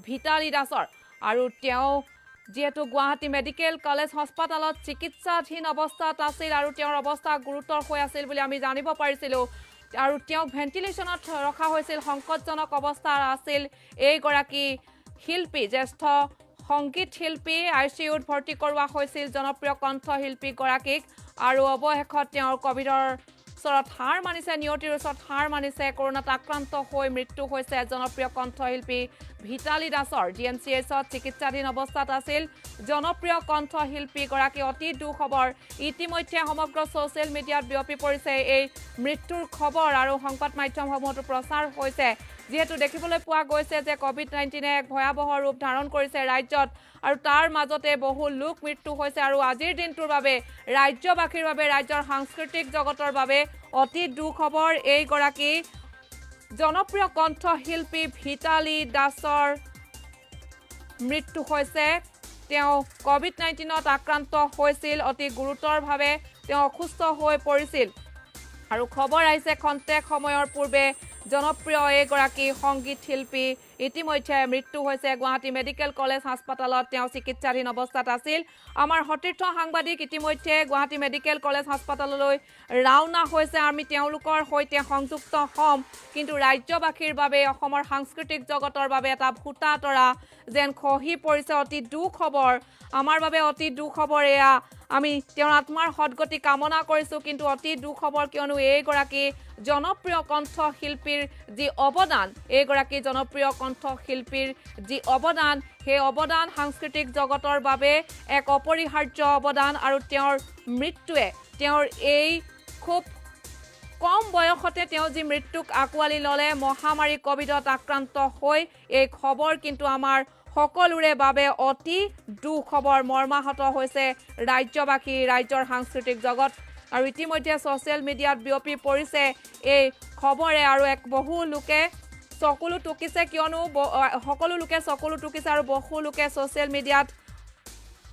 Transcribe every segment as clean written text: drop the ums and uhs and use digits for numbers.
ভিতালী দাসৰ আৰু তেওঁ যেহেতু গুৱাহাটী মেডিকেল কলেজ হাস্পাতালত চিকিৎসাধীন অৱস্থাত আছিল আৰু তেওঁৰ অৱস্থা গুৰুতৰ হৈ আছিল বুলি আমি জানিব পাৰিছিলোঁ আৰু তেওঁক ভেন্টিলেশ্যনত ৰখা হৈছিল সংকটজনক অৱস্থাৰ আছিল এইগৰাকী শিল্পী জ্যেষ্ঠ সংগীত শিল্পী ICUত ভৰ্তি কৰোৱা হৈছিল জনপ্ৰিয় কণ্ঠশিল্পী গৰাকীক আৰু অৱশেষত তেওঁৰ কোভিডৰ ওচৰত হাৰ মানিছে নিয়তিৰ ওচৰত হাৰ মানিছে কৰোনাত আক্ৰান্ত হৈ মৃত্যু হৈছে জনপ্ৰিয় কণ্ঠশিল্পী ভিতালী দাসৰ DMCHত চিকিৎসাধীন অৱস্থাত আছিল জনপ্ৰিয় কণ্ঠশিল্পী গৰাকী অতি দুখবৰ ইতিমধ্যে সমগ্ৰ ছ'চিয়েল মিডিয়াত বিয়পি পৰিছে এই মৃত্যুৰ খবৰ আৰু সংবাদ মাধ্যমসমূহতো প্ৰচাৰ হৈছে যেহেতু দেখিবলৈ পোৱা গৈছে যে COVID-19 এক ভয়াৱহ ৰূপ ধাৰণ কৰিছে ৰাজ্যত আৰু তাৰ মাজতে বহু লোক মৃত্যু হৈছে আৰু আজিৰ দিনটোৰ বাবে ৰাজ্যবাসীৰ বাবে ৰাজ্যৰ সাংস্কৃতিক জগতৰ বাবে অতি দুখবৰ এইগৰাকী জনপ্ৰিয় কণ্ঠশিল্পী ভিতালী দাসৰ মৃত্যু হৈছে তেওঁ COVID-19ত আক্ৰান্ত হৈছিল অতি গুৰুতৰভাৱে তেওঁ অসুস্থ হৈ পৰিছিল আৰু খবৰ আহিছে খন্তেক সময়ৰ পূৰ্বে জনপ্ৰিয় এইগৰাকী সংগীত শিল্পী ইতিমধ্যে মৃত্যু হৈছে গুৱাহাটী মেডিকেল কলেজ হাস্পাতালত তেওঁ চিকিৎসাধীন অৱস্থাত আছিল আমাৰ সতীৰ্থ সাংবাদিক ইতিমধ্যে গুৱাহাটী মেডিকেল কলেজ হাস্পাতাললৈ ৰাওনা হৈছে আমি তেওঁলোকৰ সৈতে সংযুক্ত হ'ম কিন্তু ৰাজ্যবাসীৰ বাবে অসমৰ সাংস্কৃতিক জগতৰ বাবে এটা ফুটা তৰা যেন খহি পৰিছে অতি দুখ খবৰ আমাৰ বাবে অতি দুখ খবৰ এয়া আমি তেওঁৰ আত্মাৰ সদগতি কামনা কৰিছোঁ কিন্তু অতি দুখ খবৰ কিয়নো এইগৰাকী জনপ্ৰিয় কণ্ঠশিল্পীৰ যি অৱদান এইগৰাকী জনপ্ৰিয় কণ্ঠশিল্পীৰ যি অৱদান সেই অৱদান সাংস্কৃতিক জগতৰ বাবে এক অপৰিহাৰ্য অৱদান আৰু তেওঁৰ মৃত্যুৱে তেওঁৰ এই খুব কম বয়সতে তেওঁ যি মৃত্যুক আঁকোৱালি ল'লে মহামাৰী কোভিডত আক্ৰান্ত হৈ এই খবৰ কিন্তু আমাৰ সকলোৰে বাবে অতি দুখ খবৰ মৰ্মাহত হৈছে ৰাজ্যবাসী ৰাজ্যৰ সাংস্কৃতিক জগত আৰু ইতিমধ্যে ছ'চিয়েল মিডিয়াত বিয়পি পৰিছে এই খবৰে আৰু এক বহু লোকে চকুলো টুকিছে কিয়নো সকলো লোকে চকুলো টুকিছে আৰু বহু লোকে ছ'চিয়েল মিডিয়াত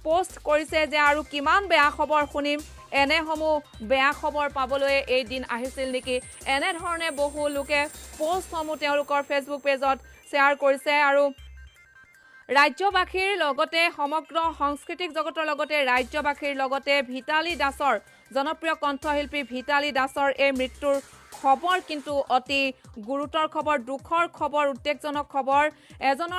পোষ্ট কৰিছে যে আৰু কিমান বেয়া খবৰ শুনিম এনেসমূহ বেয়া খবৰ পাবলৈ এই দিন আহিছিল নেকি এনেধৰণে বহু লোকে পোষ্টসমূহ তেওঁলোকৰ ফেচবুক পেজত শ্বেয়াৰ কৰিছে আৰু ৰাজ্যবাসীৰ লগতে সমগ্ৰ সাংস্কৃতিক জগতৰ লগতে ৰাজ্যবাসীৰ লগতে ভিতালী দাসৰ জনপ্ৰিয় কণ্ঠশিল্পী ভিতালী দাসৰ এই মৃত্যুৰ খবৰ কিন্তু অতি গুৰুতৰ খবৰ দুখৰ খবৰ উদ্বেগজনক খবৰ এজনৰ